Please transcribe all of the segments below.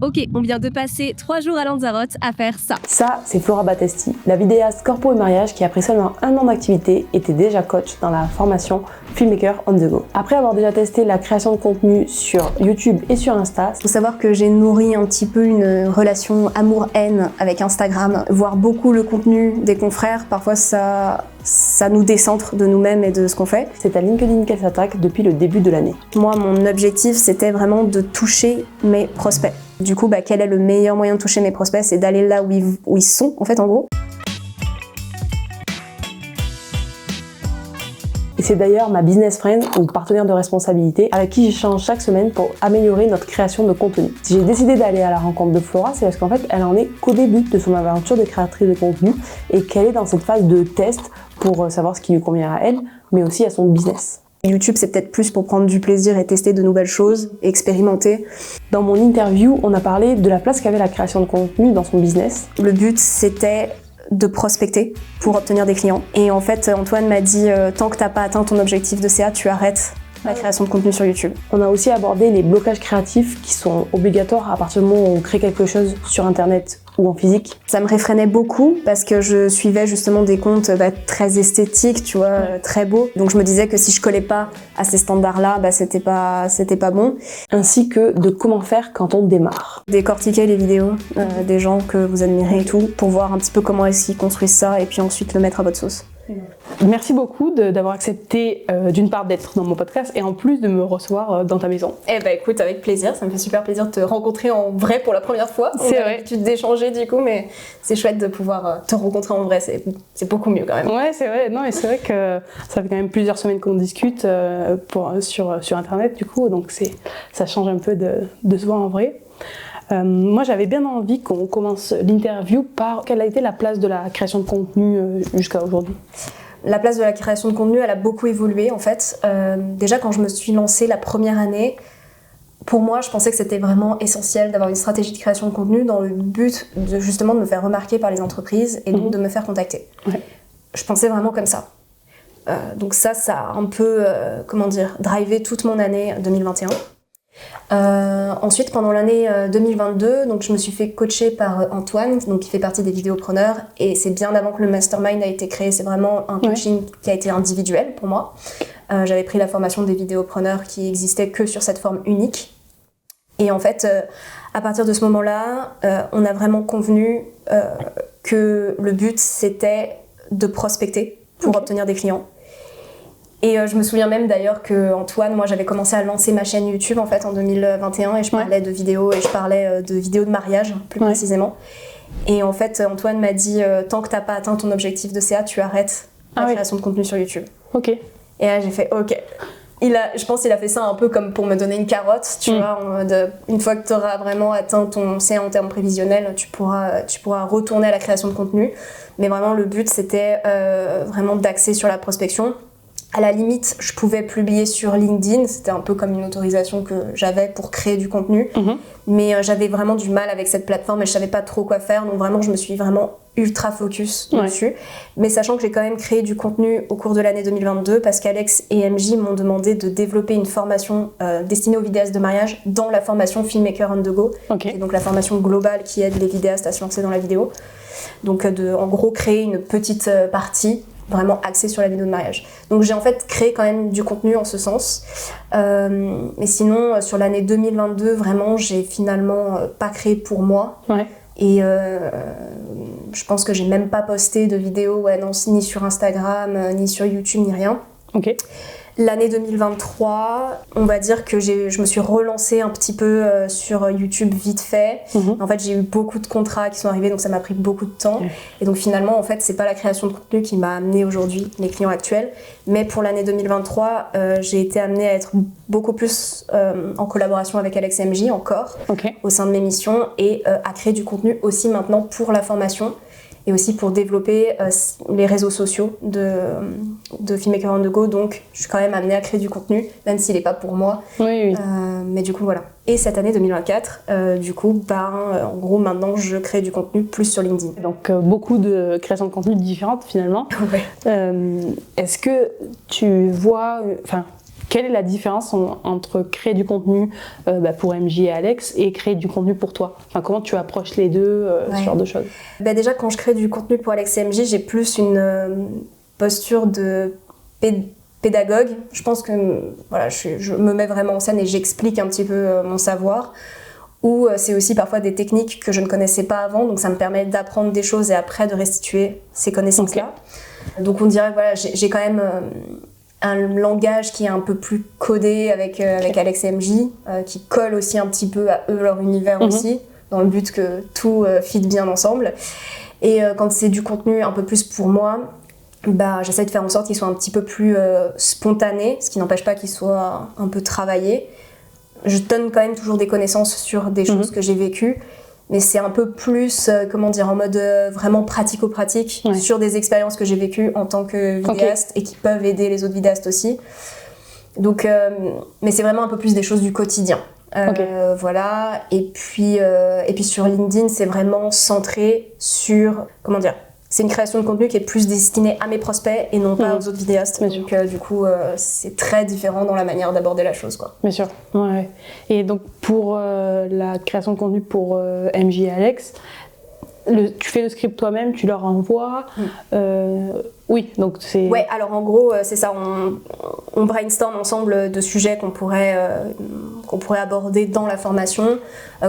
Ok, on vient de passer 3 jours à Lanzarote à faire ça. Ça, c'est Flora Battesti, la vidéaste corpo et mariage qui, après seulement 1 an d'activité, était déjà coach dans la formation Filmmaker on the go. Après avoir déjà testé la création de contenu sur YouTube et sur Insta, faut savoir que j'ai nourri un petit peu une relation amour-haine avec Instagram. Voir beaucoup le contenu des confrères, parfois ça nous décentre de nous-mêmes et de ce qu'on fait. C'est à LinkedIn qu'elle s'attaque depuis le début de l'année. Moi, mon objectif, c'était vraiment de toucher mes prospects. Du coup, quel est le meilleur moyen de toucher mes prospects? C'est d'aller là où ils sont, en fait, en gros. Et c'est d'ailleurs ma business friend ou partenaire de responsabilité avec qui j'échange chaque semaine pour améliorer notre création de contenu. Si j'ai décidé d'aller à la rencontre de Flora, c'est parce qu'en fait, elle en est qu'au début de son aventure de créatrice de contenu et qu'elle est dans cette phase de test pour savoir ce qui lui convient à elle, mais aussi à son business. YouTube, c'est peut-être plus pour prendre du plaisir et tester de nouvelles choses, expérimenter. Dans mon interview, on a parlé de la place qu'avait la création de contenu dans son business. Le but, c'était de prospecter pour obtenir des clients. Et en fait, Antoine m'a dit tant que t'as pas atteint ton objectif de CA, tu arrêtes la création de contenu sur YouTube. On a aussi abordé les blocages créatifs qui sont obligatoires à partir du moment où on crée quelque chose sur Internet ou en physique. Ça me réfrénait beaucoup parce que je suivais justement des comptes très esthétiques, tu vois, très beaux. Donc je me disais que si je collais pas à ces standards-là, c'était pas bon. Ainsi que de comment faire quand on démarre. Décortiquer les vidéos des gens que vous admirez et tout, pour voir un petit peu comment est-ce qu'ils construisent ça et puis ensuite le mettre à votre sauce. Merci beaucoup d'avoir accepté d'une part d'être dans mon podcast et en plus de me recevoir dans ta maison. Écoute, avec plaisir, ça me fait super plaisir de te rencontrer en vrai pour la première fois. C'est vrai. L'habitude d'échanger du coup, mais c'est chouette de pouvoir te rencontrer en vrai, c'est beaucoup mieux quand même. Ouais, c'est vrai. Non, et c'est vrai que ça fait quand même plusieurs semaines qu'on discute sur Internet du coup, donc ça change un peu de se voir en vrai. Moi, j'avais bien envie qu'on commence l'interview par quelle a été la place de la création de contenu jusqu'à aujourd'hui. La place de la création de contenu, elle a beaucoup évolué en fait. Déjà, quand je me suis lancée la première année, pour moi, je pensais que c'était vraiment essentiel d'avoir une stratégie de création de contenu dans le but de justement de me faire remarquer par les entreprises et donc de me faire contacter. Ouais. Je pensais vraiment comme ça. Donc ça a un peu, drivé toute mon année 2021. Ensuite, pendant l'année 2022, donc je me suis fait coacher par Antoine, donc qui fait partie des vidéopreneurs, et c'est bien avant que le mastermind a été créé. C'est vraiment un coaching qui a été individuel pour moi. J'avais pris la formation des vidéopreneurs qui existait que sur cette forme unique. Et en fait, à partir de ce moment-là, on a vraiment convenu que le but c'était de prospecter pour obtenir des clients. Et je me souviens même d'ailleurs que Antoine, moi j'avais commencé à lancer ma chaîne YouTube en fait en 2021 et je parlais de vidéos et je parlais de vidéos de mariage plus précisément. Et en fait Antoine m'a dit tant que t'as pas atteint ton objectif de CA, tu arrêtes la création de contenu sur YouTube. Ok. Et là j'ai fait ok. Je pense qu'il a fait ça un peu comme pour me donner une carotte, tu vois, une fois que tu auras vraiment atteint ton CA en termes prévisionnels, tu pourras retourner à la création de contenu. Mais vraiment le but c'était vraiment d'axer sur la prospection. À la limite, je pouvais publier sur LinkedIn, c'était un peu comme une autorisation que j'avais pour créer du contenu, mais j'avais vraiment du mal avec cette plateforme et je savais pas trop quoi faire, donc vraiment je me suis vraiment ultra focus dessus. Mais sachant que j'ai quand même créé du contenu au cours de l'année 2022 parce qu'Alex et MJ m'ont demandé de développer une formation destinée aux vidéastes de mariage dans la formation Filmmaker on the go, qui est donc la formation globale qui aide les vidéastes à se lancer dans la vidéo. Donc en gros créer une petite partie vraiment axé sur la vidéo de mariage. Donc j'ai en fait créé quand même du contenu en ce sens. Mais sinon, sur l'année 2022, vraiment, j'ai finalement pas créé pour moi. Ouais. Et je pense que j'ai même pas posté de vidéo ni sur Instagram, ni sur YouTube, ni rien. Ok. L'année 2023, on va dire que je me suis relancée un petit peu sur YouTube vite fait. En fait, j'ai eu beaucoup de contrats qui sont arrivés, donc ça m'a pris beaucoup de temps. Et donc finalement, en fait, c'est pas la création de contenu qui m'a amenée aujourd'hui les clients actuels. Mais pour l'année 2023, j'ai été amenée à être beaucoup plus en collaboration avec Alex et MJ encore au sein de mes missions et à créer du contenu aussi maintenant pour la formation. Et aussi pour développer les réseaux sociaux de Filmmaker on the go. Donc je suis quand même amenée à créer du contenu, même s'il n'est pas pour moi. Mais du coup voilà. Et cette année 2024, en gros maintenant je crée du contenu plus sur LinkedIn. Donc beaucoup de créations de contenu différentes finalement. Est-ce que tu vois, Quelle est la différence entre créer du contenu pour MJ et Alex et créer du contenu pour toi? Enfin, comment tu approches les deux, ce genre de choses? Déjà, quand je crée du contenu pour Alex et MJ, j'ai plus une posture de pédagogue. Je pense que voilà, je me mets vraiment en scène et j'explique un petit peu mon savoir. Ou c'est aussi parfois des techniques que je ne connaissais pas avant, donc ça me permet d'apprendre des choses et après de restituer ces connaissances-là. Okay. Donc on dirait que voilà, j'ai quand même un langage qui est un peu plus codé avec Alex et MJ, qui colle aussi un petit peu à eux, leur univers aussi, dans le but que tout fit bien ensemble. Et quand c'est du contenu un peu plus pour moi, j'essaie de faire en sorte qu'il soit un petit peu plus spontané, ce qui n'empêche pas qu'il soit un peu travaillé. Je donne quand même toujours des connaissances sur des choses que j'ai vécues, mais c'est un peu plus, en mode vraiment pratico-pratique sur des expériences que j'ai vécues en tant que vidéaste et qui peuvent aider les autres vidéastes aussi. Donc, mais c'est vraiment un peu plus des choses du quotidien. Voilà. Et puis sur LinkedIn, c'est vraiment centré sur, c'est une création de contenu qui est plus destinée à mes prospects et non pas aux autres vidéastes. Donc du coup, c'est très différent dans la manière d'aborder la chose, quoi. Bien sûr. Ouais. Et donc pour la création de contenu pour MJ et Alex, tu fais le script toi-même, tu leur envoies. Oui, donc c'est... Ouais, alors en gros, c'est ça. On brainstorm ensemble de sujets qu'on pourrait aborder dans la formation,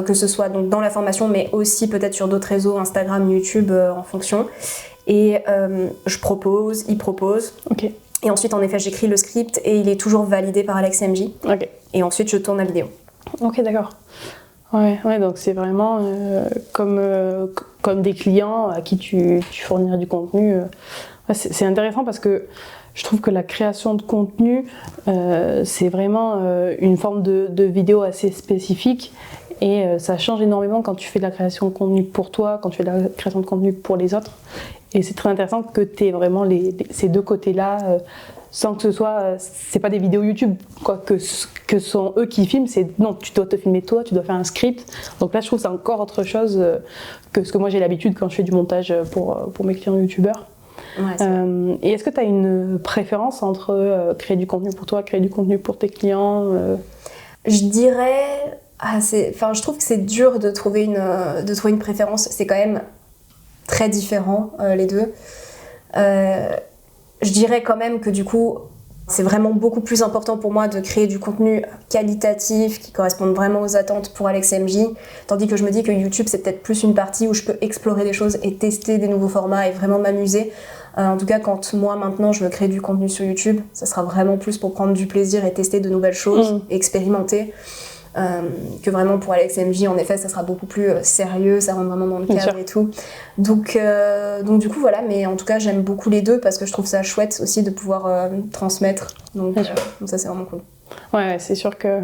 que ce soit donc dans la formation, mais aussi peut-être sur d'autres réseaux, Instagram, YouTube, en fonction. Et je propose, il propose. Okay. Et ensuite, en effet, j'écris le script et il est toujours validé par Alex MJ. Okay. Et ensuite, je tourne la vidéo. Ok, d'accord. Ouais, donc c'est vraiment comme des clients à qui tu fournirais du contenu. C'est intéressant parce que je trouve que la création de contenu, c'est vraiment une forme de vidéo assez spécifique et ça change énormément quand tu fais de la création de contenu pour toi, quand tu fais de la création de contenu pour les autres. Et c'est très intéressant que tu aies vraiment ces deux côtés-là, sans que ce soit, c'est pas des vidéos YouTube, quoi, que sont eux qui filment, non, tu dois te filmer toi, tu dois faire un script. Donc là, je trouve que c'est encore autre chose que ce que moi j'ai l'habitude quand je fais du montage pour mes clients youtubeurs. Ouais, et est-ce que tu as une préférence entre créer du contenu pour toi, créer du contenu pour tes clients Je dirais, je trouve que c'est dur de trouver une préférence. C'est quand même très différent les deux. Je dirais quand même que du coup, c'est vraiment beaucoup plus important pour moi de créer du contenu qualitatif qui corresponde vraiment aux attentes pour Alex MJ, tandis que je me dis que YouTube, c'est peut-être plus une partie où je peux explorer des choses et tester des nouveaux formats et vraiment m'amuser. En tout cas, quand moi, maintenant, je veux créer du contenu sur YouTube, ça sera vraiment plus pour prendre du plaisir et tester de nouvelles choses, et expérimenter. Que vraiment pour Alex MJ, en effet, ça sera beaucoup plus sérieux, ça rentre vraiment dans le cadre et tout. Donc du coup, voilà, mais en tout cas, j'aime beaucoup les deux parce que je trouve ça chouette aussi de pouvoir transmettre. Donc ça, c'est vraiment cool. Ouais, c'est sûr que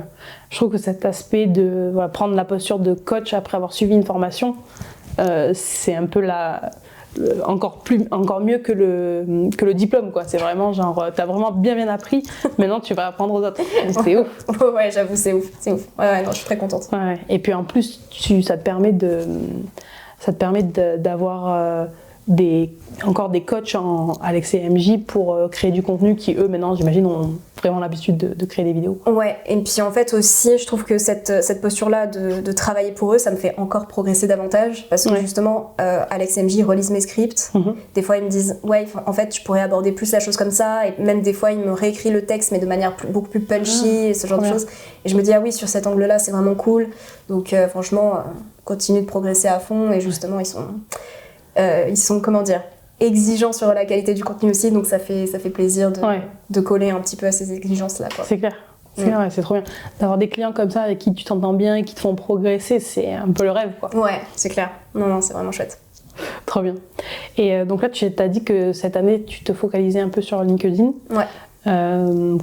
je trouve que cet aspect de prendre la posture de coach après avoir suivi une formation, c'est un peu encore mieux que le diplôme, quoi. C'est vraiment genre, t'as vraiment bien appris, maintenant tu vas apprendre aux autres. C'est ouf. Ouais, j'avoue, c'est ouf. Ouais, non, je suis très contente. Ouais. Et puis en plus, ça te permet d'avoir encore des coachs en Alex et MJ pour créer du contenu qui, eux, maintenant, j'imagine, ont vraiment l'habitude de créer des vidéos. Ouais, et puis en fait aussi, je trouve que cette posture-là de travailler pour eux, ça me fait encore progresser davantage parce que justement, Alex et MJ relisent mes scripts. Des fois, ils me disent, ouais, en fait, je pourrais aborder plus la chose comme ça, et même des fois, ils me réécrivent le texte, mais de manière beaucoup plus punchy, et ce genre de choses. Et je me dis, ah oui, sur cet angle-là, c'est vraiment cool. Donc franchement, continue de progresser à fond, et justement, ils sont exigeants sur la qualité du contenu aussi, donc ça fait plaisir de coller un petit peu à ces exigences-là, quoi. C'est clair. C'est trop bien. D'avoir des clients comme ça avec qui tu t'entends bien et qui te font progresser, c'est un peu le rêve, quoi. Ouais, c'est clair. Non, c'est vraiment chouette. Trop bien. Et donc là, tu as dit que cette année, tu te focalisais un peu sur LinkedIn. Ouais.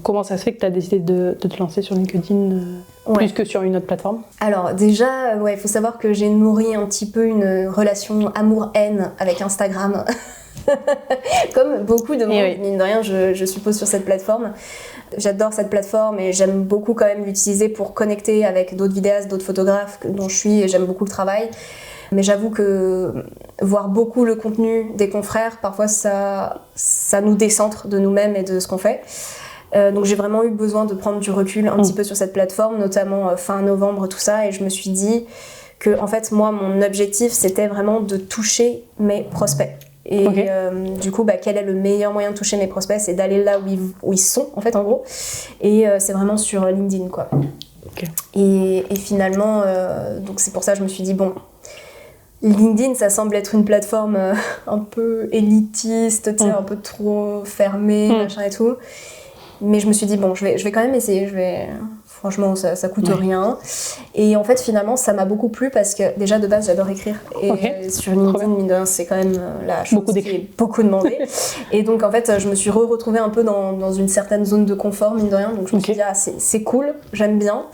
Comment ça se fait que tu as décidé de te lancer sur LinkedIn plus que sur une autre plateforme? Alors déjà, il faut savoir que j'ai nourri un petit peu une relation amour-haine avec Instagram. Comme beaucoup de monde, mine de rien, je suppose, sur cette plateforme. J'adore cette plateforme et j'aime beaucoup quand même l'utiliser pour connecter avec d'autres vidéastes, d'autres photographes dont je suis, et j'aime beaucoup le travail. Mais j'avoue que voir beaucoup le contenu des confrères, parfois ça nous décentre de nous-mêmes et de ce qu'on fait. Donc j'ai vraiment eu besoin de prendre du recul un petit peu sur cette plateforme, notamment fin novembre, tout ça, et je me suis dit que en fait moi mon objectif c'était vraiment de toucher mes prospects. Et du coup quel est le meilleur moyen de toucher mes prospects, c'est d'aller là où ils sont en fait en gros, et c'est vraiment sur LinkedIn quoi. Et finalement donc c'est pour ça que je me suis dit bon, LinkedIn, ça semble être une plateforme un peu élitiste, tu sais, un peu trop fermée, machin et tout. Mais je me suis dit, bon, je vais quand même essayer. Franchement, ça coûte rien. Et en fait, finalement, ça m'a beaucoup plu parce que déjà, de base, j'adore écrire. Et sur LinkedIn, mine de rien, c'est quand même la chose qui est beaucoup demandée. Et donc, en fait, je me suis retrouvée un peu dans une certaine zone de confort, mine de rien. Donc, je me suis dit, c'est cool, j'aime bien.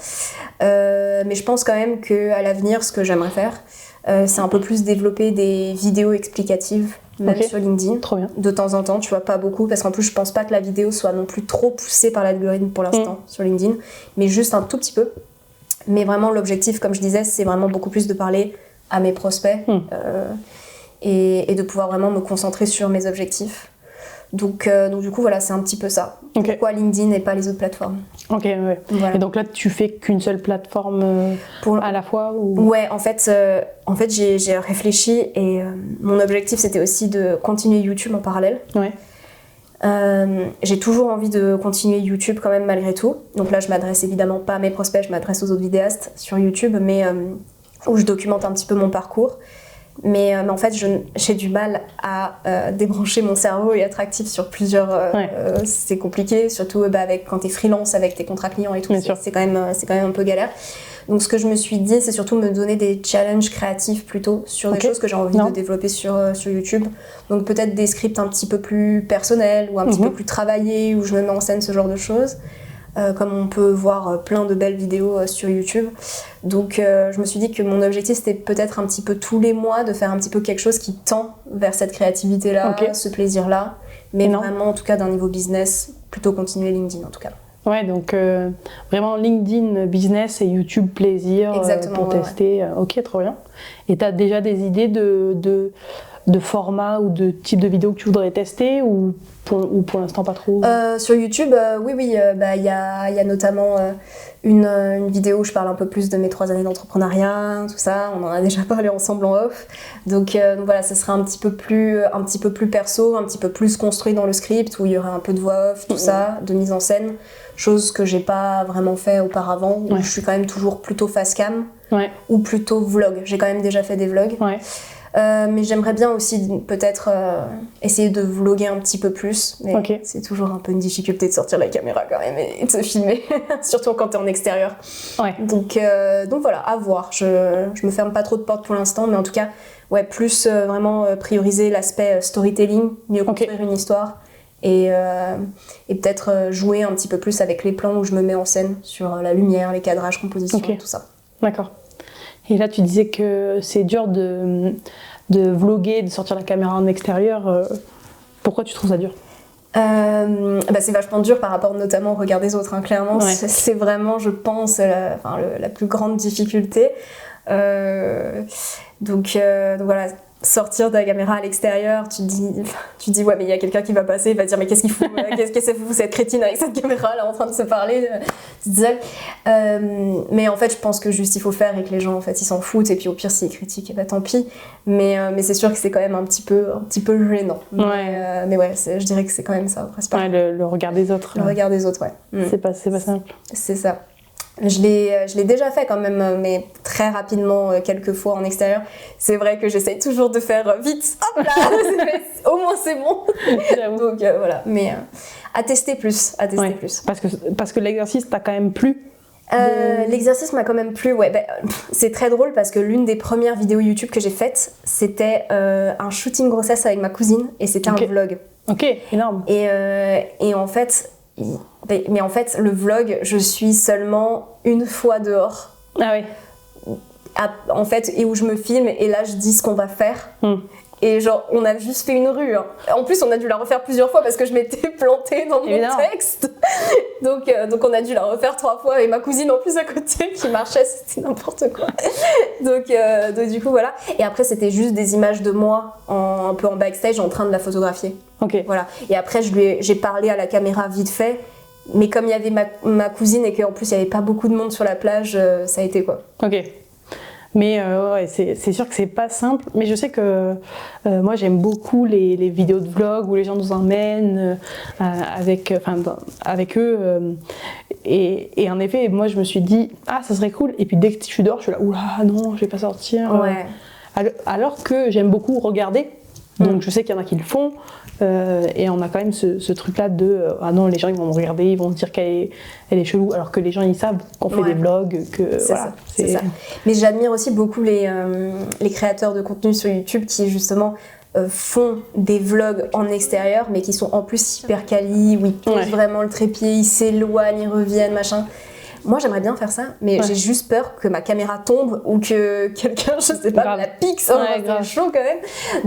Mais je pense quand même qu'à l'avenir, ce que j'aimerais faire, c'est un peu plus développer des vidéos explicatives, même sur LinkedIn. Trop bien. De temps en temps, tu vois, pas beaucoup, parce qu'en plus, je pense pas que la vidéo soit non plus trop poussée par l'algorithme pour l'instant sur LinkedIn, mais juste un tout petit peu. Mais vraiment, l'objectif, comme je disais, c'est vraiment beaucoup plus de parler à mes prospects et de pouvoir vraiment me concentrer sur mes objectifs. Donc du coup, voilà, c'est un petit peu ça. Pourquoi LinkedIn et pas les autres plateformes. Voilà. Et donc là, tu fais qu'une seule plateforme à la fois ou... Ouais, en fait j'ai réfléchi et mon objectif, c'était aussi de continuer YouTube en parallèle. J'ai toujours envie de continuer YouTube quand même malgré tout. Donc là, je m'adresse évidemment pas à mes prospects, je m'adresse aux autres vidéastes sur YouTube, mais où je documente un petit peu mon parcours. Mais en fait, j'ai du mal à débrancher mon cerveau et être active sur plusieurs... c'est compliqué, surtout quand t'es freelance avec tes contrats clients et tout, c'est quand même un peu galère. Donc ce que je me suis dit, c'est surtout me donner des challenges créatifs plutôt sur des choses que j'ai envie de développer sur YouTube. Donc peut-être des scripts un petit peu plus personnels ou un petit peu plus travaillés, où je me mets en scène, ce genre de choses. Comme on peut voir plein de belles vidéos sur YouTube. Donc je me suis dit que mon objectif, c'était peut-être un petit peu tous les mois de faire un petit peu quelque chose qui tend vers cette créativité-là, ce plaisir-là, mais vraiment en tout cas d'un niveau business, plutôt continuer LinkedIn en tout cas. Ouais, donc vraiment LinkedIn business et YouTube plaisir pour tester. Ok, trop bien. Et tu as déjà des idées de format ou de type de vidéo que tu voudrais tester ou pour l'instant pas trop? Sur YouTube, oui, il y a notamment une vidéo où je parle un peu plus de mes 3 années d'entrepreneuriat, tout ça. On en a déjà parlé ensemble en off. Donc voilà, ça sera un petit peu plus perso, un petit peu plus construit dans le script, où il y aura un peu de voix off, tout ça, de mise en scène. Chose que j'ai pas vraiment fait auparavant, où je suis quand même toujours plutôt face cam ou plutôt vlog. J'ai quand même déjà fait des vlogs. Mais j'aimerais bien aussi peut-être essayer de vlogger un petit peu plus, mais c'est toujours un peu une difficulté de sortir la caméra quand même et de se filmer, surtout quand t'es en extérieur. Donc voilà, à voir. Je me ferme pas trop de portes pour l'instant, mais en tout cas, plus vraiment prioriser l'aspect storytelling, mieux construire une histoire et peut-être jouer un petit peu plus avec les plans où je me mets en scène sur la lumière, les cadrages, composition, tout ça. D'accord. Et là, tu disais que c'est dur de vlogger, de sortir la caméra en extérieur. Pourquoi tu trouves ça dur ? C'est vachement dur par rapport notamment au regard des autres, hein. Clairement. C'est vraiment, je pense, la plus grande difficulté. Donc voilà, sortir de la caméra à l'extérieur, tu dis ouais, mais il y a quelqu'un qui va passer, il va dire mais qu'est-ce qu'il fout, qu'est-ce que fout cette crétine avec cette caméra là en train de se parler, mais en fait je pense que juste il faut faire et que les gens en fait ils s'en foutent, et puis au pire s'ils critiquent, tant pis, mais c'est sûr que c'est quand même un petit peu gênant. Mais je dirais que c'est quand même ça principalement. Le regard des autres. Le regard des autres, c'est pas simple. C'est ça. Je l'ai déjà fait quand même, mais très rapidement, quelques fois en extérieur. C'est vrai que j'essaye toujours de faire vite, hop là, au moins c'est bon. Donc voilà, mais à tester plus. Parce que l'exercice t'a quand même plu. L'exercice m'a quand même plu, c'est très drôle parce que l'une des premières vidéos YouTube que j'ai faites, c'était un shooting grossesse avec ma cousine, et c'était un vlog. Ok, énorme. Et en fait... Mais en fait, le vlog, je suis seulement une fois dehors. Ah oui. En fait, et où je me filme, et là, je dis ce qu'on va faire. Et genre, on a juste fait une rue. Hein. En plus, on a dû la refaire plusieurs fois parce que je m'étais plantée dans mon texte. Donc, on a dû la refaire 3 fois. Et ma cousine, en plus, à côté, qui marchait, c'était n'importe quoi. Donc, du coup, voilà. Et après, c'était juste des images de moi, un peu en backstage, en train de la photographier. Voilà. Et après, j'ai parlé à la caméra vite fait. Mais comme il y avait ma cousine et qu'en plus il n'y avait pas beaucoup de monde sur la plage, ça a été quoi. Ok. Mais ouais, c'est sûr que c'est pas simple. Mais je sais que moi j'aime beaucoup les vidéos de vlog où les gens nous emmènent avec eux. Et en effet, moi je me suis dit, ah ça serait cool. Et puis dès que je suis dehors, je suis là, oula, non, je vais pas sortir. Ouais. Alors que j'aime beaucoup regarder. Donc je sais qu'il y en a qui le font. Et on a quand même ce truc-là de ah non, les gens ils vont me regarder, ils vont dire elle est chelou, alors que les gens ils savent qu'on fait des vlogs, que voilà. C'est ça. Mais j'admire aussi beaucoup les créateurs de contenu sur YouTube qui justement font des vlogs en extérieur, mais qui sont en plus hyper quali, où ils posent vraiment le trépied, ils s'éloignent, ils reviennent, machin. Moi j'aimerais bien faire ça, mais j'ai juste peur que ma caméra tombe ou que quelqu'un, je sais pas, la pique, c'est chaud quand même.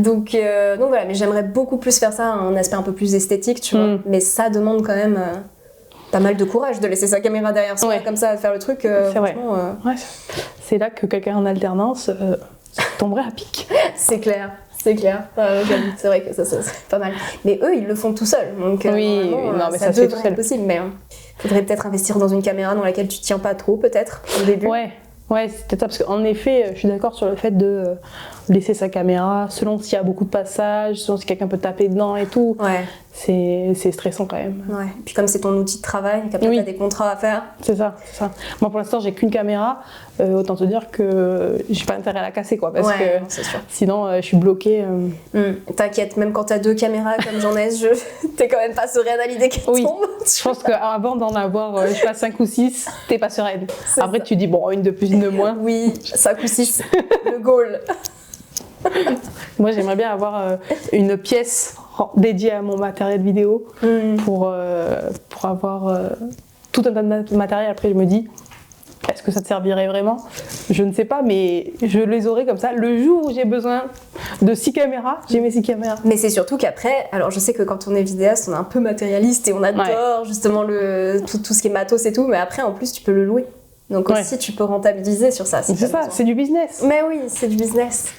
Donc voilà, mais j'aimerais beaucoup plus faire ça, un aspect un peu plus esthétique, tu vois. Mais ça demande quand même pas mal de courage de laisser sa caméra derrière soi comme ça à faire le truc. C'est vrai. C'est là que quelqu'un en alternance tomberait à pic. C'est clair. C'est clair, c'est vrai que ça c'est pas mal. Mais eux, ils le font tout seuls, donc non, mais ça devrait être possible. Mais faudrait peut-être investir dans une caméra dans laquelle tu tiens pas trop, peut-être, au début. Ouais, c'est peut-être ça, parce qu'en effet, je suis d'accord sur le fait de laisser sa caméra, selon s'il y a beaucoup de passages, selon si quelqu'un peut taper dedans et tout. Ouais. C'est stressant quand même. Ouais. Et puis comme c'est ton outil de travail, qu'après t'as des contrats à faire. C'est ça. Moi pour l'instant j'ai qu'une caméra, autant te dire que j'ai pas intérêt à la casser quoi, parce que c'est sûr. Sinon je suis bloquée. T'inquiète, même quand t'as 2 caméras comme j'en ai, t'es quand même pas sereine à l'idée qu'elle tombe. Je pense qu'avant d'en avoir je sais pas 5 ou 6, t'es pas sereine. Après tu dis bon, une de plus, une de moins. Oui, 5 ou 6, le goal. Moi j'aimerais bien avoir une pièce dédiée à mon matériel vidéo pour avoir tout un tas de matériel. Après je me dis, est-ce que ça te servirait vraiment? Je ne sais pas, mais je les aurai comme ça. Le jour où j'ai besoin de 6 caméras, j'ai mes 6 caméras. Mais c'est surtout qu'après, alors je sais que quand on est vidéaste, on est un peu matérialiste et on adore justement tout ce qui est matos et tout, mais après en plus tu peux le louer. Donc aussi tu peux rentabiliser sur ça. C'est ça, c'est du business. Mais oui, c'est du business.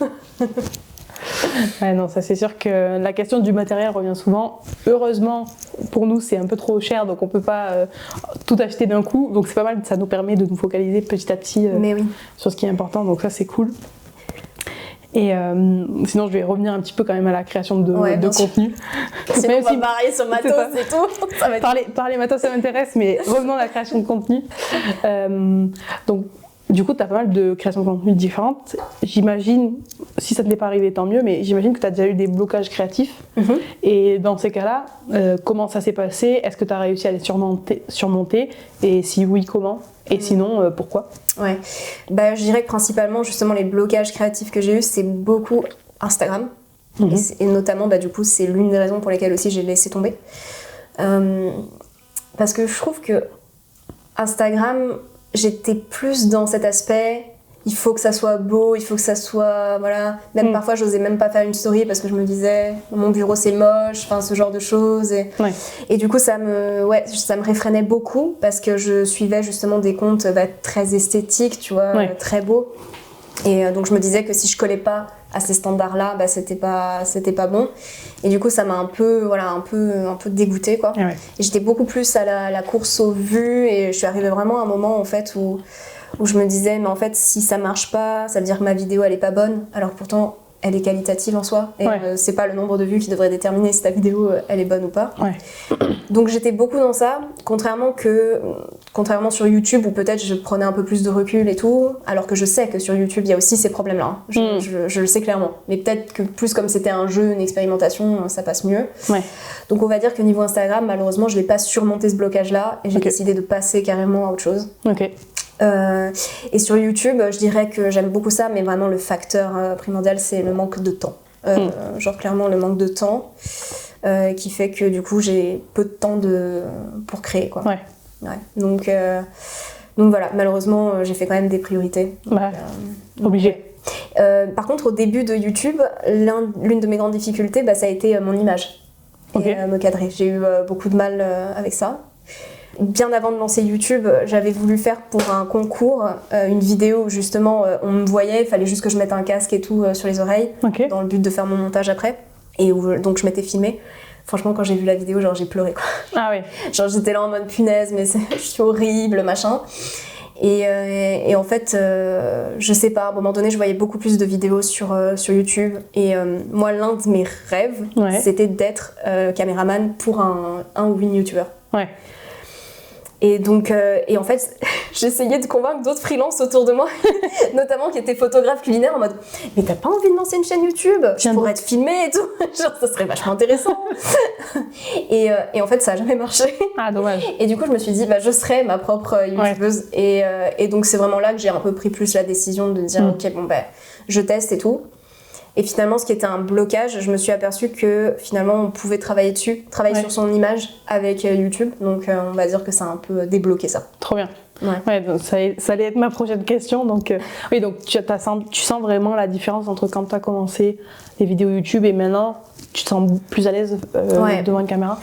Non, ça c'est sûr que la question du matériel revient souvent. Heureusement, pour nous c'est un peu trop cher, donc on peut pas tout acheter d'un coup. Donc c'est pas mal, ça nous permet de nous focaliser petit à petit sur ce qui est important. Donc ça c'est cool. Et sinon je vais revenir un petit peu quand même à la création de contenu. Sinon on va marier sur matos et tout. Ça va être... Parler matos ça m'intéresse, mais revenons à la création de contenu. Donc du coup, tu as pas mal de créations de contenu différentes. J'imagine, si ça ne t'est pas arrivé, tant mieux, mais j'imagine que tu as déjà eu des blocages créatifs. Et dans ces cas-là, comment ça s'est passé? Est-ce que tu as réussi à les surmonter? Et si oui, comment? Et sinon, pourquoi? Ouais, je dirais que principalement, justement, les blocages créatifs que j'ai eus, c'est beaucoup Instagram. Et notamment, du coup, c'est l'une des raisons pour lesquelles aussi j'ai laissé tomber. Parce que je trouve que Instagram... J'étais plus dans cet aspect, il faut que ça soit beau, il faut que ça soit, voilà. Même parfois, j'osais même pas faire une story parce que je me disais, mon bureau c'est moche, enfin ce genre de choses. Et du coup, ça me réfrénait beaucoup parce que je suivais justement des comptes très esthétiques, tu vois, très beaux. Et donc je me disais que si je collais pas à ces standards-là, c'était pas bon. Et du coup, ça m'a un peu dégoûtée, quoi. Et j'étais beaucoup plus à la course aux vues et je suis arrivée vraiment à un moment en fait où je me disais mais en fait si ça marche pas, ça veut dire que ma vidéo elle est pas bonne, alors que pourtant elle est qualitative en soi et c'est pas le nombre de vues qui devrait déterminer si ta vidéo elle est bonne ou pas. Donc j'étais beaucoup dans ça, contrairement sur YouTube où peut-être je prenais un peu plus de recul et tout, alors que je sais que sur YouTube il y a aussi ces problèmes-là, je le sais clairement, mais peut-être que plus comme c'était un jeu, une expérimentation, ça passe mieux. Donc on va dire que niveau Instagram, malheureusement je n'ai pas surmonté ce blocage-là et j'ai décidé de passer carrément à autre chose. Et sur YouTube, je dirais que j'aime beaucoup ça, mais vraiment le facteur primordial, c'est le manque de temps. Genre clairement le manque de temps qui fait que du coup j'ai peu de temps pour créer, quoi. Donc voilà, malheureusement j'ai fait quand même des priorités. Obligé. Par contre, au début de YouTube, l'une de mes grandes difficultés, ça a été mon image et me cadrer. J'ai eu beaucoup de mal avec ça. Bien avant de lancer YouTube, j'avais voulu faire pour un concours une vidéo où justement on me voyait, il fallait juste que je mette un casque et tout sur les oreilles dans le but de faire mon montage après, et donc je m'étais filmée. Franchement, quand j'ai vu la vidéo, genre j'ai pleuré quoi. Ah ouais. Genre j'étais là en mode punaise, mais je suis horrible, machin. Et en fait, je sais pas, à un moment donné, je voyais beaucoup plus de vidéos sur YouTube. Et moi, l'un de mes rêves, c'était d'être caméraman pour un ou une YouTuber. Ouais. Et donc, et en fait, j'essayais de convaincre d'autres freelances autour de moi, notamment qui étaient photographes culinaires, en mode « Mais t'as pas envie de lancer une chaîne YouTube ? Je pourrais te filmer et tout, genre ça serait vachement intéressant. » et en fait, ça a jamais marché. Ah, dommage. Et du coup, je me suis dit, je serai ma propre YouTubeuse. Et donc, c'est vraiment là que j'ai un peu pris plus la décision de dire « Ok, bon, je teste et tout. » Et finalement, ce qui était un blocage, je me suis aperçue que finalement, on pouvait travailler dessus, sur son image avec YouTube. Donc, on va dire que ça a un peu débloqué ça. Trop bien. Ouais, donc ça allait être ma prochaine question. Donc, oui, donc tu sens vraiment la différence entre quand tu as commencé les vidéos YouTube et maintenant, tu te sens plus à l'aise devant une caméra?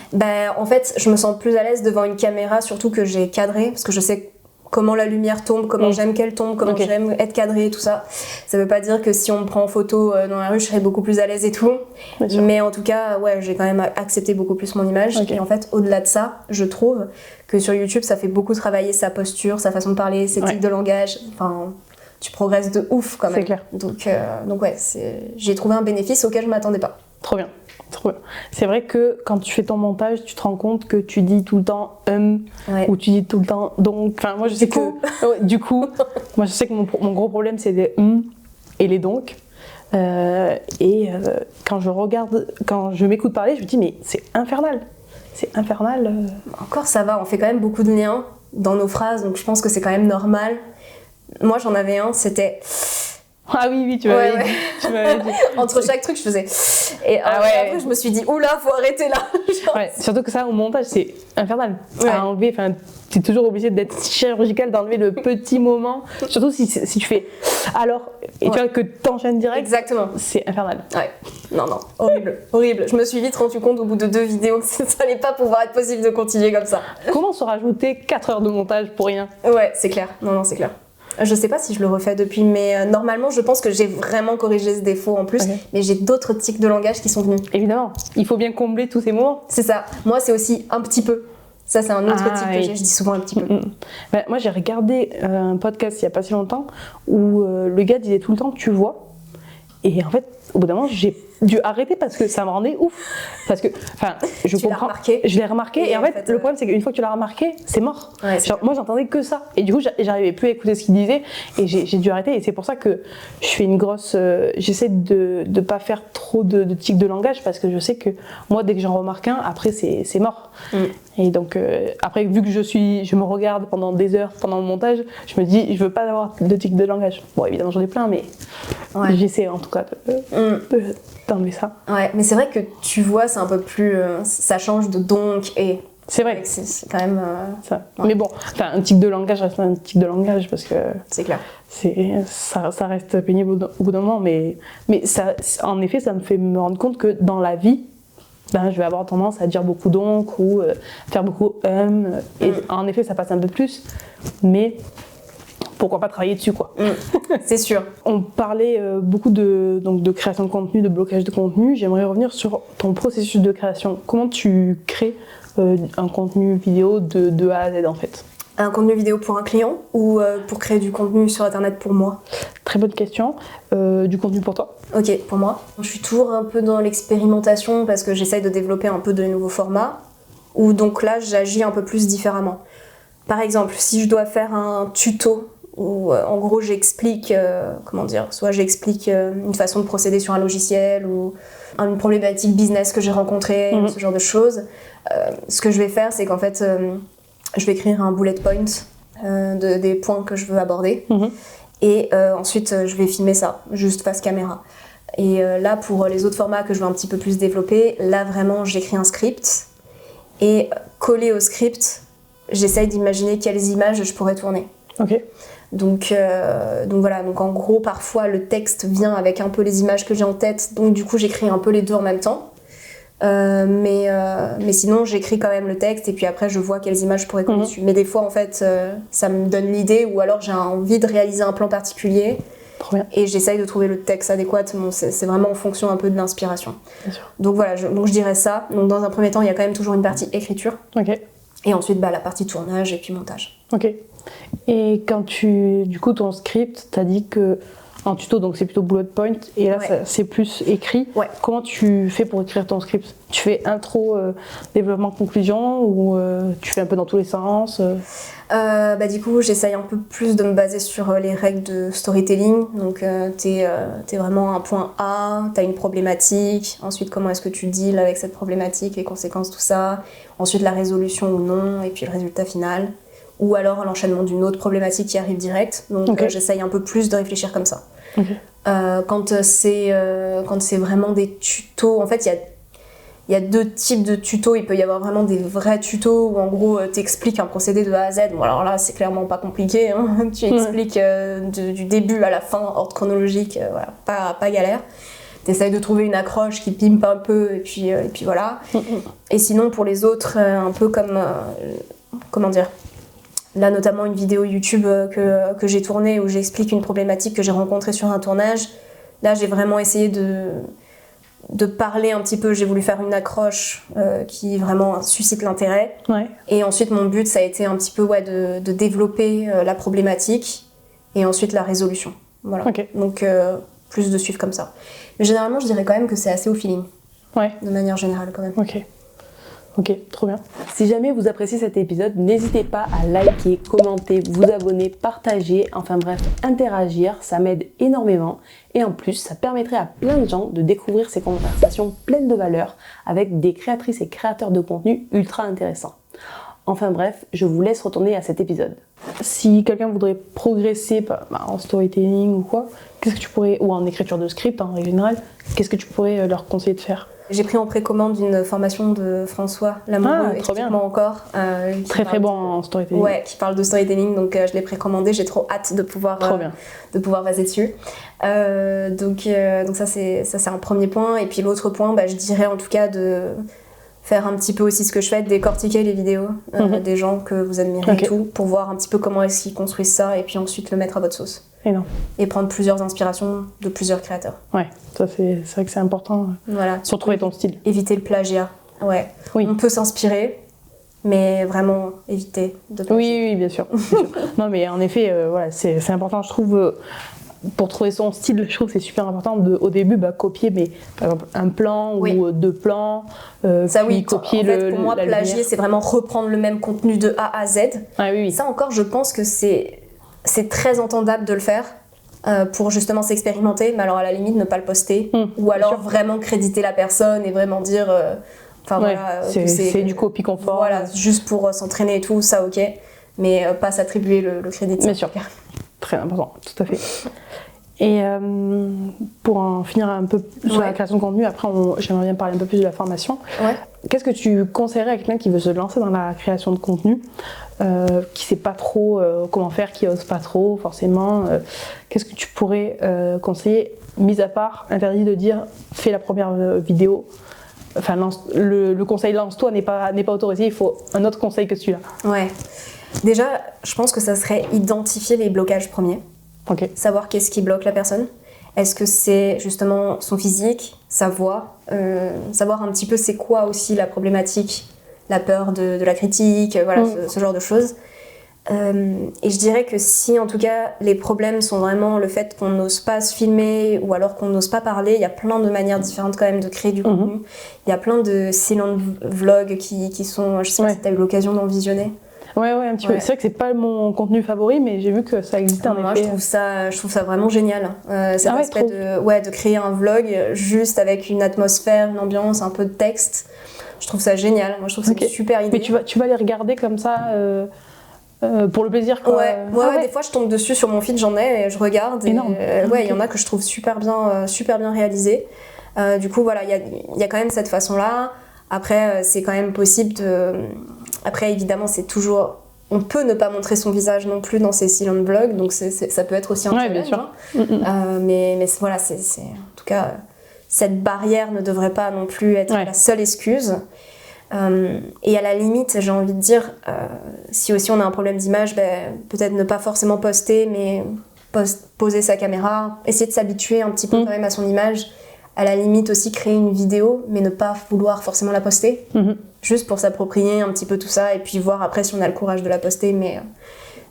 En fait, je me sens plus à l'aise devant une caméra, surtout que j'ai cadré, parce que je sais comment la lumière tombe, comment j'aime qu'elle tombe, comment j'aime être cadrée et tout ça. Ça veut pas dire que si on me prend en photo dans la rue, je serais beaucoup plus à l'aise et tout. Mais en tout cas, j'ai quand même accepté beaucoup plus mon image. Et en fait, au-delà de ça, je trouve que sur YouTube, ça fait beaucoup travailler sa posture, sa façon de parler, ses tics de langage. Enfin, tu progresses de ouf quand même. C'est clair. Donc j'ai trouvé un bénéfice auquel je m'attendais pas. Trop bien. C'est vrai que quand tu fais ton montage, tu te rends compte que tu dis tout le temps ou tu dis tout le temps donc. Enfin, moi je sais du coup, moi je sais que mon gros problème c'est les et les donc. Quand je m'écoute parler, je me dis mais c'est infernal. C'est infernal. Encore ça va, on fait quand même beaucoup de liens dans nos phrases, donc je pense que c'est quand même normal. Moi j'en avais un, c'était. Ah oui, tu m'avais dit. Entre chaque truc, je faisais. Et après, je me suis dit, oula, faut arrêter là. Surtout que ça, au montage, c'est infernal. À enlever, enfin, t'es toujours obligé d'être chirurgical, d'enlever le petit moment. Surtout si tu fais alors, et tu vois que t'enchaînes direct. Exactement. C'est infernal. Ouais. Non, horrible. Je me suis vite rendu compte au bout de 2 vidéos que ça allait pas pouvoir être possible de continuer comme ça. Comment se rajouter 4 heures de montage pour rien? Ouais, c'est clair. Non, c'est clair. Je sais pas si je le refais depuis, mais normalement, je pense que j'ai vraiment corrigé ce défaut en plus. Mais j'ai d'autres tics de langage qui sont venus. Évidemment, il faut bien combler tous ces moments. C'est ça. Moi, c'est aussi un petit peu. Ça, c'est un autre tic que j'ai. Je dis souvent un petit peu. Moi, j'ai regardé un podcast il y a pas si longtemps où le gars disait tout le temps « tu vois ». Et en fait, au bout d'un moment, j'ai dû arrêter parce que ça me rendait ouf. Parce que, enfin, je comprends. Je l'ai remarqué. Et en fait, le problème, c'est qu'une fois que tu l'as remarqué, c'est mort. Moi, j'entendais que ça. Et du coup, j'arrivais plus à écouter ce qu'il disait. Et j'ai dû arrêter. Et c'est pour ça que je fais une grosse. J'essaie de pas faire trop de tics de langage parce que je sais que moi, dès que j'en remarque un, après, c'est mort. Et donc, après, vu que je me regarde pendant des heures pendant le montage, je me dis, je veux pas avoir de tics de langage. Bon, évidemment, j'en ai plein, mais j'essaie en tout cas d'enlever ça. Ouais, mais c'est vrai que tu vois, c'est un peu plus. Ça change de donc et. C'est vrai. C'est quand même. Ça. Mais bon, un tic de langage reste un tic de langage parce que. C'est clair. Ça reste pénible au bout d'un moment, mais ça, en effet, ça me fait me rendre compte que dans la vie, je vais avoir tendance à dire beaucoup donc ou faire beaucoup et en effet, ça passe un peu plus, mais. Pourquoi pas travailler dessus, quoi. C'est sûr. On parlait beaucoup de création de contenu, de blocage de contenu. J'aimerais revenir sur ton processus de création. Comment tu crées un contenu vidéo de A à Z, en fait? Un contenu vidéo pour un client ou pour créer du contenu sur Internet pour moi? Très bonne question. Du contenu pour toi? Ok, pour moi. Je suis toujours un peu dans l'expérimentation parce que j'essaye de développer un peu de nouveaux formats. Où donc là, j'agis un peu plus différemment. Par exemple, si je dois faire un tuto où en gros j'explique, soit j'explique une façon de procéder sur un logiciel ou une problématique business que j'ai rencontrée, ce genre de choses. Ce que je vais faire, c'est qu'en fait, je vais écrire un bullet point des points que je veux aborder. Et ensuite, je vais filmer ça, juste face caméra. Et là, pour les autres formats que je veux un petit peu plus développer, là vraiment, j'écris un script. Et collé au script, j'essaye d'imaginer quelles images je pourrais tourner. Ok. Donc voilà, donc en gros parfois le texte vient avec un peu les images que j'ai en tête, donc du coup j'écris un peu les deux en même temps. Mais sinon j'écris quand même le texte et puis après je vois quelles images je pourrais coller dessus. Mais des fois en fait ça me donne l'idée ou alors j'ai envie de réaliser un plan particulier Trop bien. Et j'essaye de trouver le texte adéquat. Bon, c'est vraiment en fonction un peu de l'inspiration. Bien sûr. Donc voilà, donc je dirais ça. Donc dans un premier temps, il y a quand même toujours une partie écriture. Ok. Et ensuite, la partie tournage et puis montage. Ok. Et quand du coup, ton script, t'as dit que en tuto, donc c'est plutôt bullet point, et là, Ouais. c'est plus écrit. Ouais. Comment tu fais pour écrire ton script? Tu fais intro, développement, conclusion, ou tu fais un peu dans tous les sens Du coup, j'essaye un peu plus de me baser sur les règles de storytelling. Donc, t'es vraiment à un point A, t'as une problématique. Ensuite, comment est-ce que tu deals avec cette problématique, les conséquences, tout ça. Ensuite, la résolution ou non, et puis le résultat final. Ou alors l'enchaînement d'une autre problématique qui arrive direct. Donc, Ok. j'essaye un peu plus de réfléchir comme ça. Ok. Quand c'est vraiment des tutos, en fait, il y a deux types de tutos. Il peut y avoir vraiment des vrais tutos où en gros t'expliques un procédé de A à Z. Bon, alors là, c'est clairement pas compliqué. Hein. Tu expliques du début à la fin, ordre chronologique, voilà, pas galère. T'essayes de trouver une accroche qui pimpe un peu et puis voilà. Et sinon, pour les autres, un peu comme comment dire. Là, notamment une vidéo YouTube que j'ai tournée où j'explique une problématique que j'ai rencontrée sur un tournage. Là, j'ai vraiment essayé de parler un petit peu. J'ai voulu faire une accroche qui vraiment suscite l'intérêt. Ouais. Et ensuite, mon but, ça a été un petit peu de développer la problématique et ensuite la résolution. Voilà. Ok. Donc, plus de suivre comme ça. Mais généralement, je dirais quand même que c'est assez au feeling, Ouais. de manière générale quand même. Ok. Ok, trop bien. Si jamais vous appréciez cet épisode, n'hésitez pas à liker, commenter, vous abonner, partager, enfin bref, interagir, ça m'aide énormément. Et en plus, ça permettrait à plein de gens de découvrir ces conversations pleines de valeur avec des créatrices et créateurs de contenu ultra intéressants. Enfin bref, je vous laisse retourner à cet épisode. Si quelqu'un voudrait progresser en storytelling ou quoi, qu'est-ce que tu pourrais, ou en écriture de script en règle générale, qu'est-ce que tu pourrais leur conseiller de faire? J'ai pris en précommande une formation de François Lamoureux, Ah, trop bien. explique-moi encore. Qui Très parle bon de- en storytelling. Ouais, qui parle de storytelling, donc je l'ai précommandé, j'ai trop hâte de pouvoir, Trop bien. de pouvoir passer dessus. Donc ça c'est un premier point. Et puis l'autre point, je dirais en tout cas de faire un petit peu aussi ce que je fais, de décortiquer les vidéos des gens que vous admirez Ok. et tout, pour voir un petit peu comment est-ce qu'ils construisent ça, et puis ensuite le mettre à votre sauce. Énorme. Et prendre plusieurs inspirations de plusieurs créateurs. Ouais, ça c'est vrai que c'est important Voilà. pour trouver ton style. Éviter le plagiat. Ouais. Oui. On peut s'inspirer, mais vraiment éviter de plagier. Oui, bien sûr. Bien sûr. Non, mais en effet, voilà, c'est important, je trouve. Pour trouver son style, je trouve que c'est super important au début copier, mais par exemple un plan Oui. ou deux plans, Ça puis oui, copier en fait, pour moi, la plagier, lumière. c'est vraiment reprendre le même contenu de A à Z. Ah oui, oui. Ça encore, je pense que c'est très entendable de le faire pour justement s'expérimenter, mais alors à la limite, ne pas le poster. Ou bien alors sûr. vraiment créditer la personne et vraiment dire... Ouais, voilà, que c'est du copie conforme. Voilà, juste pour s'entraîner et tout, ça ok. Mais pas s'attribuer le crédit. Bien sûr. Très important, tout à fait. Et pour en finir un peu sur la création de contenu, après j'aimerais bien parler un peu plus de la formation. Ouais. Qu'est-ce que tu conseillerais à quelqu'un qui veut se lancer dans la création de contenu, qui sait pas trop comment faire, qui ose pas trop forcément, qu'est-ce que tu pourrais conseiller, mis à part interdit de dire fais la première vidéo, enfin le conseil lance-toi n'est pas autorisé, il faut un autre conseil que celui-là. Ouais. Déjà, je pense que ça serait identifier les blocages premiers. Ok. Savoir qu'est-ce qui bloque la personne. Est-ce que c'est justement son physique, sa voix, savoir un petit peu c'est quoi aussi la problématique, la peur de la critique, voilà, ce genre de choses. Et je dirais que si en tout cas les problèmes sont vraiment le fait qu'on n'ose pas se filmer ou alors qu'on n'ose pas parler, il y a plein de manières différentes quand même de créer du contenu. Il y a plein de silent vlogs qui sont, je sais pas si tu as eu l'occasion d'en visionner. Ouais, un petit peu. C'est vrai que c'est pas mon contenu favori, mais j'ai vu que ça existait en Moi, effet. je trouve ça vraiment génial. Cet aspect de créer un vlog juste avec une atmosphère, une ambiance, un peu de texte. Je trouve ça génial. Moi, je trouve que c'est une super idée. Mais tu vas les regarder comme ça pour le plaisir, quoi. Ouais, des fois, je tombe dessus sur mon feed, j'en ai et je regarde. Énorme. Il y en a que je trouve super bien réalisés. Du coup, voilà, il y a quand même cette façon-là. Après, c'est quand même possible de... Après, évidemment, c'est toujours... On peut ne pas montrer son visage non plus dans ces silent vlogs, donc ça peut être aussi un challenge. Bien sûr. Mais voilà, c'est en tout cas, cette barrière ne devrait pas non plus être la seule excuse. Et à la limite, j'ai envie de dire, si aussi on a un problème d'image, peut-être ne pas forcément poster, mais poser sa caméra, essayer de s'habituer un petit peu quand même à son image, à la limite aussi créer une vidéo, mais ne pas vouloir forcément la poster, juste pour s'approprier un petit peu tout ça, et puis voir après si on a le courage de la poster, mais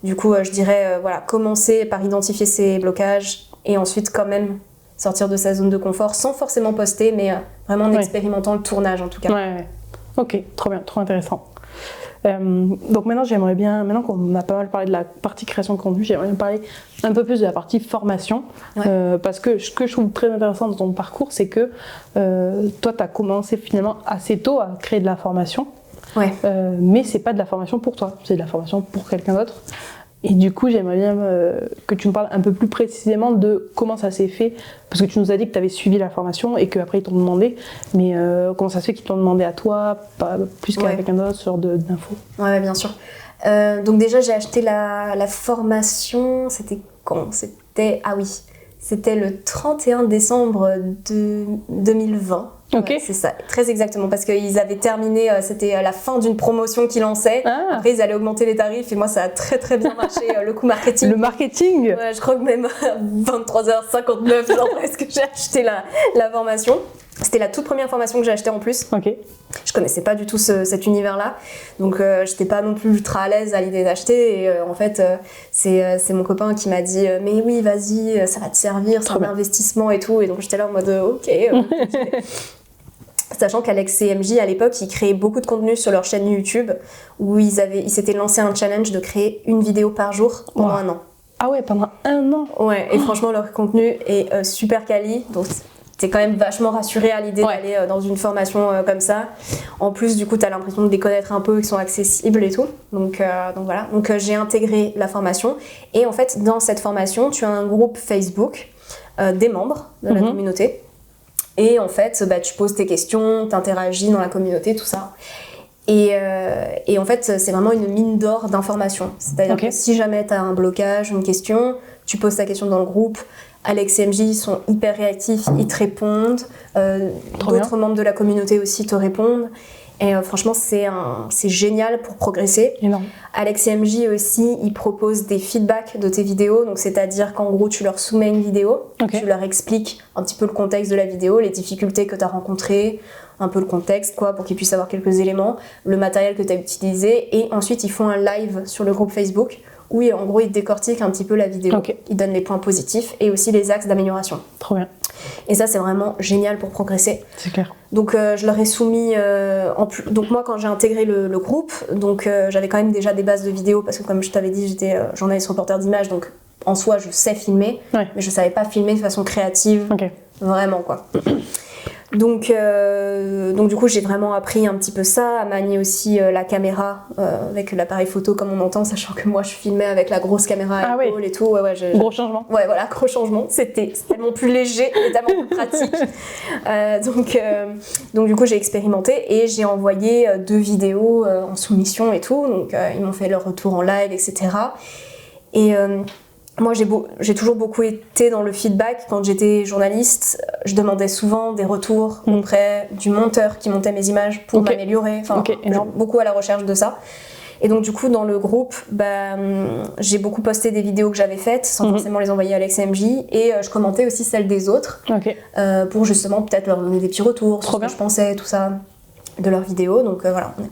du coup je dirais voilà, commencer par identifier ses blocages, et ensuite quand même sortir de sa zone de confort, sans forcément poster, mais vraiment en expérimentant le tournage en tout cas. Ouais. Ok, trop bien, trop intéressant. Donc maintenant qu'on a pas mal parlé de la partie création de contenu, j'aimerais bien parler un peu plus de la partie formation, parce que ce que je trouve très intéressant dans ton parcours, c'est que toi tu as commencé finalement assez tôt à créer de la formation, mais c'est pas de la formation pour toi, c'est de la formation pour quelqu'un d'autre. Et du coup, j'aimerais bien que tu nous parles un peu plus précisément de comment ça s'est fait, parce que tu nous as dit que tu avais suivi la formation et qu'après ils t'ont demandé, mais comment ça se fait qu'ils t'ont demandé à toi, pas plus qu'à quelqu'un d'autre, ce genre d'infos. Ouais, bien sûr. Donc déjà, j'ai acheté la formation, c'était quand ? C'était le 31 décembre 2020. Ok. Ouais, c'est ça, très exactement, parce qu'ils avaient terminé, c'était à la fin d'une promotion qu'ils lançaient. Après, ils allaient augmenter les tarifs et moi, ça a très très bien marché, le coup marketing. Le marketing. Ouais, je crois que même à 23h59, genre presque, j'ai acheté la formation. C'était la toute première formation que j'ai achetée en plus. Ok. Je connaissais pas du tout cet univers-là, donc j'étais pas non plus ultra à l'aise à l'idée d'acheter. Et en fait, c'est mon copain qui m'a dit mais oui, vas-y, ça va te servir, c'est un investissement et tout. Et donc j'étais là en mode ok. Sachant qu'Alex CMJ à l'époque, ils créaient beaucoup de contenu sur leur chaîne YouTube où ils s'étaient lancé un challenge de créer une vidéo par jour pendant 1 an. Ah ouais, pendant 1 an. Ouais, et franchement leur contenu est super quali, donc t'es quand même vachement rassuré à l'idée d'aller dans une formation comme ça. En plus, du coup, t'as l'impression de les connaître un peu, qu'ils sont accessibles et tout. Donc voilà. Donc j'ai intégré la formation. Et en fait, dans cette formation, tu as un groupe Facebook des membres de la communauté. Et en fait, tu poses tes questions, t'interagis dans la communauté, tout ça. Et en fait, c'est vraiment une mine d'or d'informations. C'est-à-dire que si jamais t'as un blocage, une question, tu poses ta question dans le groupe. Alex et MJ, ils sont hyper réactifs, ils te répondent. D'autres membres de la communauté aussi te répondent. Et franchement, c'est génial pour progresser. Énorme. Alex et MJ aussi, ils proposent des feedbacks de tes vidéos. Donc, c'est-à-dire qu'en gros, tu leur soumets une vidéo, tu leur expliques un petit peu le contexte de la vidéo, les difficultés que tu as rencontrées, un peu le contexte, quoi, pour qu'ils puissent avoir quelques éléments, le matériel que tu as utilisé. Et ensuite, ils font un live sur le groupe Facebook où, en gros, ils décortiquent un petit peu la vidéo. Ils donnent les points positifs et aussi les axes d'amélioration. Trop bien. Et ça, c'est vraiment génial pour progresser. C'est clair. Donc, je leur ai soumis... Donc, moi, quand j'ai intégré le groupe, donc j'avais quand même déjà des bases de vidéos parce que, comme je t'avais dit, j'étais journaliste reporter d'images. Donc, en soi, je sais filmer, mais je savais pas filmer de façon créative. Vraiment, quoi. Donc du coup, j'ai vraiment appris un petit peu ça, à manier aussi la caméra avec l'appareil photo comme on entend, sachant que moi, je filmais avec la grosse caméra à épaule et tout. Gros changement. Ouais, voilà, gros changement. C'était tellement plus léger et tellement plus pratique. Donc du coup, j'ai expérimenté et j'ai envoyé 2 vidéos en soumission et tout. Donc ils m'ont fait leur retour en live, etc. Et moi, j'ai toujours beaucoup été dans le feedback. Quand j'étais journaliste, je demandais souvent des retours auprès du monteur qui montait mes images pour m'améliorer. Enfin, beaucoup à la recherche de ça. Et donc, du coup, dans le groupe, j'ai beaucoup posté des vidéos que j'avais faites sans forcément les envoyer à Alex et MJ. Et je commentais aussi celles des autres pour justement peut-être leur donner des petits retours sur ce que je pensais, tout ça, de leurs vidéos. Donc voilà, on a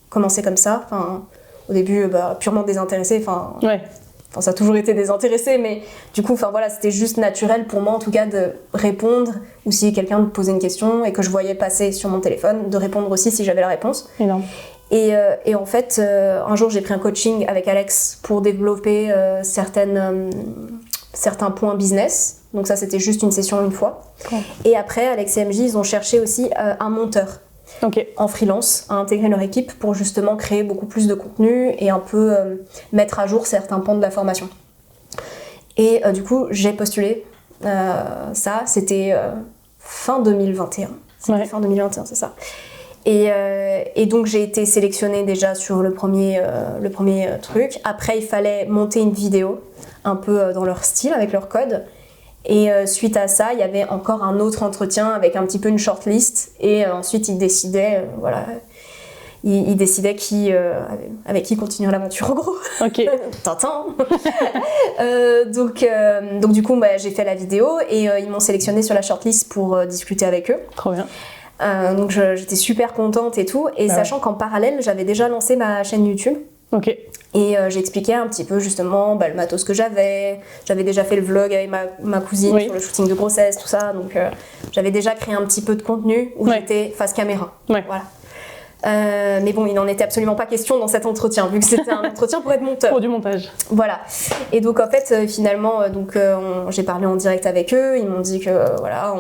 commencé comme ça. Enfin, au début, purement désintéressé. Enfin, ça a toujours été désintéressé, mais du coup, voilà, c'était juste naturel pour moi, en tout cas, de répondre, ou si quelqu'un me posait une question et que je voyais passer sur mon téléphone, de répondre aussi si j'avais la réponse. Énorme. Et en fait, un jour, j'ai pris un coaching avec Alex pour développer certains points business. Donc ça, c'était juste une session une fois. Et après, Alex et MJ, ils ont cherché aussi un monteur. En freelance, à intégrer leur équipe pour justement créer beaucoup plus de contenu et un peu mettre à jour certains pans de la formation. Et du coup, j'ai postulé ça, c'était fin 2021. Fin 2021, c'est ça. Et donc, j'ai été sélectionnée déjà sur le premier truc. Après, il fallait monter une vidéo un peu dans leur style, avec leur code. Et suite à ça, il y avait encore un autre entretien avec un petit peu une shortlist. Et ensuite, ils décidaient, voilà. il décidait avec qui continuer l'aventure en gros. Ok. Tintin. Donc du coup j'ai fait la vidéo et ils m'ont sélectionné sur la shortlist pour discuter avec eux. Trop bien. Donc j'étais super contente et tout, et sachant qu'en parallèle j'avais déjà lancé ma chaîne YouTube. Ok. Et j'expliquais un petit peu justement le matos que j'avais déjà fait le vlog avec ma cousine sur le shooting de grossesse, tout ça, donc j'avais déjà créé un petit peu de contenu où j'étais face caméra. Voilà. Mais bon, il n'en était absolument pas question dans cet entretien, vu que c'était un entretien pour être monteur. Pour du montage. Voilà. Et donc en fait, finalement, j'ai parlé en direct avec eux, ils m'ont dit que voilà,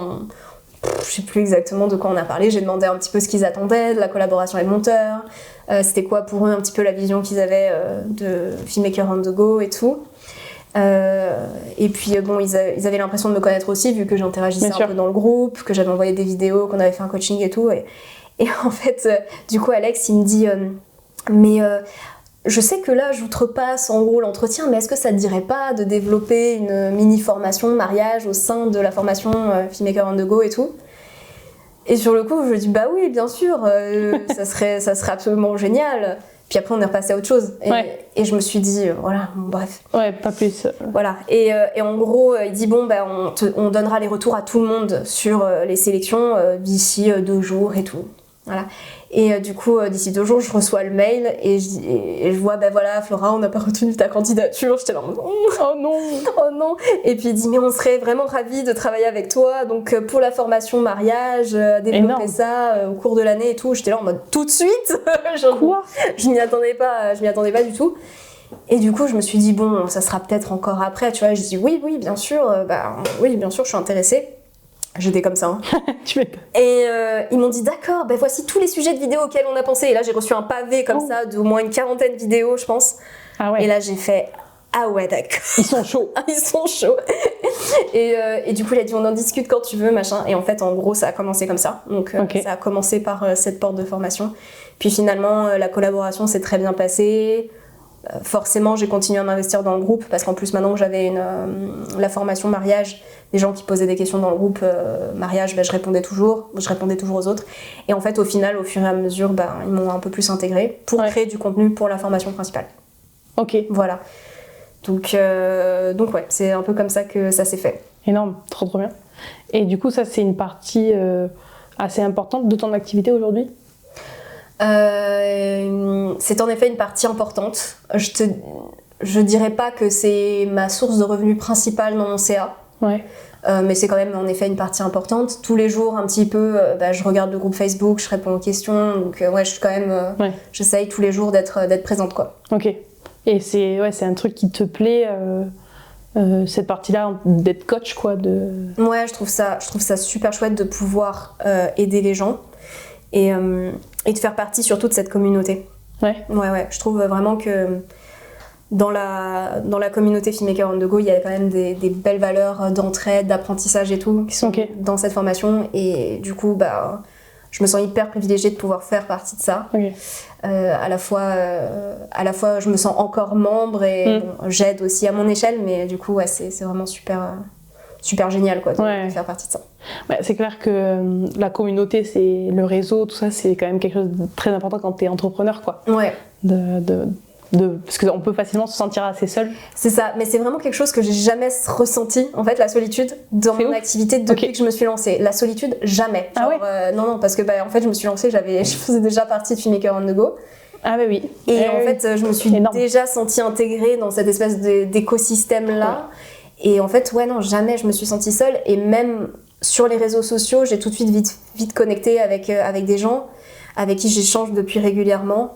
je sais plus exactement de quoi on a parlé, j'ai demandé un petit peu ce qu'ils attendaient de la collaboration avec le monteur, c'était quoi pour eux un petit peu la vision qu'ils avaient de Filmmaker on the Go et tout. Et puis bon, ils avaient l'impression de me connaître aussi, vu que j'interagissais un peu dans le groupe, que j'avais envoyé des vidéos, qu'on avait fait un coaching et tout. Et en fait, du coup, Alex, il me dit je sais que là, j'outrepasse en gros l'entretien, mais est-ce que ça te dirait pas de développer une mini-formation mariage au sein de la formation Filmmaker on the Go et tout? Et sur le coup, je dis bah oui, bien sûr, ça serait absolument génial. Puis après, on est repassé à autre chose. Et je me suis dit, voilà, bon, bref. Ouais, pas plus. Voilà. Et en gros, il dit bon, on donnera les retours à tout le monde sur les sélections d'ici 2 jours et tout. Voilà. Et du coup, d'ici 2 jours, je reçois le mail et je vois, voilà, Flora, on n'a pas retenu ta candidature. J'étais là, oh non, oh non. Et puis il dit, mais on serait vraiment ravis de travailler avec toi. Donc pour la formation mariage, développer ça au cours de l'année et tout. J'étais là en mode tout de suite. Quoi ? Je m'y attendais pas du tout. Et du coup, je me suis dit, bon, ça sera peut-être encore après, tu vois. Je dis, oui, bien sûr, oui, bien sûr, je suis intéressée. J'étais comme ça. Hein. Tu m'étonnes. Et ils m'ont dit, d'accord, voici tous les sujets de vidéos auxquels on a pensé. Et là, j'ai reçu un pavé comme ça, d'au moins une 40aine de vidéos, je pense. Ah ouais. Et là, j'ai fait, ah ouais, d'accord. Ils sont chauds. Ils sont chauds. Et du coup, il a dit, on en discute quand tu veux, machin. Et en fait, en gros, ça a commencé comme ça. Donc, ça a commencé par cette porte de formation. Puis finalement, la collaboration s'est très bien passée. Forcément, j'ai continué à m'investir dans le groupe parce qu'en plus, maintenant que j'avais la formation mariage, les gens qui posaient des questions dans le groupe mariage, je répondais toujours aux autres. Et en fait, au final, au fur et à mesure, ils m'ont un peu plus intégrée pour créer du contenu pour la formation principale. Ok. Voilà. Donc ouais, c'est un peu comme ça que ça s'est fait. Énorme, trop bien. Et du coup, ça, c'est une partie assez importante de ton activité aujourd'hui ? C'est en effet une partie importante. Je dirais pas que c'est ma source de revenus principale dans mon CA. Ouais. Mais c'est quand même en effet une partie importante. Tous les jours, un petit peu, je regarde le groupe Facebook, je réponds aux questions. Donc je suis quand même, j'essaye tous les jours d'être présente, quoi. Ok. Et c'est un truc qui te plaît, cette partie-là, d'être coach, quoi. Ouais, je trouve ça super chouette de pouvoir aider les gens et de faire partie surtout de cette communauté. Ouais. Je trouve vraiment que dans la communauté Filmmaker on the Go, il y a quand même des belles valeurs d'entraide, d'apprentissage et tout qui sont dans cette formation. Et du coup, je me sens hyper privilégiée de pouvoir faire partie de ça. À la fois, je me sens encore membre et j'aide aussi à mon échelle, mais du coup, c'est vraiment super génial, quoi, de faire partie de ça. Ouais, c'est clair que la communauté, c'est le réseau, tout ça, c'est quand même quelque chose de très important quand t'es entrepreneur, quoi. Ouais. Parce qu'on peut facilement se sentir assez seul. C'est ça, mais c'est vraiment quelque chose que j'ai jamais ressenti, en fait, la solitude, dans mon activité depuis que je me suis lancée. La solitude, jamais. Non, parce que en fait, je me suis lancée, je faisais déjà partie de Filmmaker on the Go. Ah bah oui. Et en fait, je me suis déjà sentie intégrée dans cette espèce d'écosystème-là. Ouais. Et en fait, non, jamais je me suis sentie seule. Et même sur les réseaux sociaux, j'ai tout de suite vite connecté avec des gens avec qui j'échange depuis régulièrement.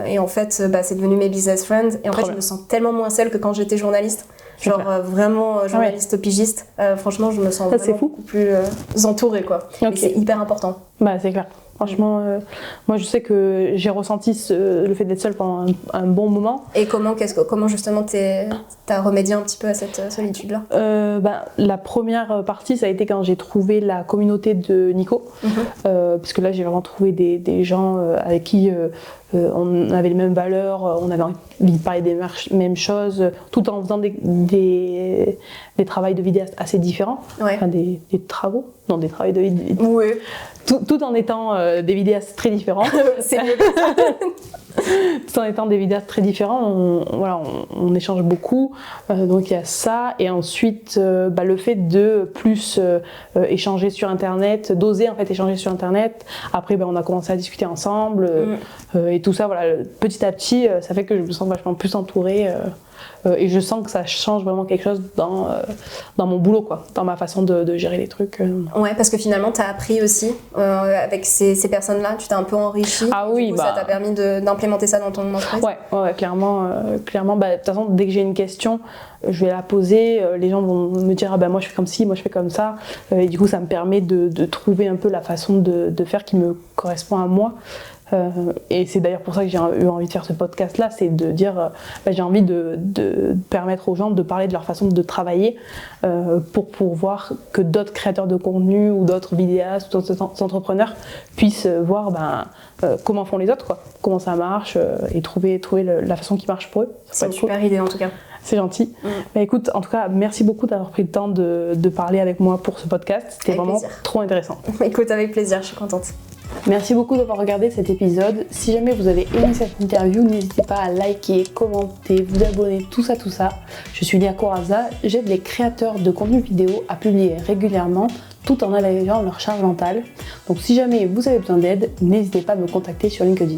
Et en fait, c'est devenu mes business friends. Et en fait, je me sens tellement moins seule que quand j'étais journaliste. Vraiment journaliste pigiste. Franchement, je me sens vraiment beaucoup plus entourée, quoi. Et c'est hyper important. C'est clair. Franchement, moi je sais que j'ai ressenti le fait d'être seule pendant un bon moment. Et comment justement t'as remédié un petit peu à cette solitude-là ? La première partie, ça a été quand j'ai trouvé la communauté de Nico. Parce que là, j'ai vraiment trouvé des gens avec qui on avait les mêmes valeurs, on avait envie de parler des mêmes choses, tout en faisant des travails de vidéaste assez différents. Enfin, des travaux. Non, des travails de vidéaste. Oui. Tout en étant des vidéastes très différents. C'est mieux comme ça. Tout en étant des vidéastes très différents, on échange beaucoup. Donc il y a ça. Et ensuite, le fait de plus échanger sur Internet, d'oser en fait échanger sur Internet. Après, on a commencé à discuter ensemble. Et tout ça, voilà, petit à petit, ça fait que je me sens vachement plus entourée. Et je sens que ça change vraiment quelque chose dans mon boulot, quoi, dans ma façon de gérer les trucs. Ouais, parce que finalement, tu as appris aussi avec ces personnes-là, tu t'es un peu enrichi. Ah oui, du coup, ça t'a permis d'implémenter ça dans ton entreprise. Ouais, clairement. De toute façon, dès que j'ai une question, je vais la poser. Les gens vont me dire moi je fais comme ci, moi je fais comme ça. Et du coup, ça me permet de trouver un peu la façon de faire qui me correspond à moi. Et c'est d'ailleurs pour ça que j'ai eu envie de faire ce podcast-là, c'est de dire, j'ai envie de permettre aux gens de parler de leur façon de travailler pour voir que d'autres créateurs de contenu ou d'autres vidéastes ou d'autres entrepreneurs puissent voir comment font les autres, quoi, comment ça marche et trouver la façon qui marche pour eux. C'est une super idée en tout cas. C'est gentil. Écoute, en tout cas, merci beaucoup d'avoir pris le temps de parler avec moi pour ce podcast. C'était vraiment trop intéressant. Écoute, avec plaisir, je suis contente. Merci beaucoup d'avoir regardé cet épisode. Si jamais vous avez aimé cette interview, n'hésitez pas à liker, commenter, vous abonner, tout ça. Je suis Lia Corazza, j'aide les créateurs de contenu vidéo à publier régulièrement tout en allégeant leur charge mentale. Donc si jamais vous avez besoin d'aide, n'hésitez pas à me contacter sur LinkedIn.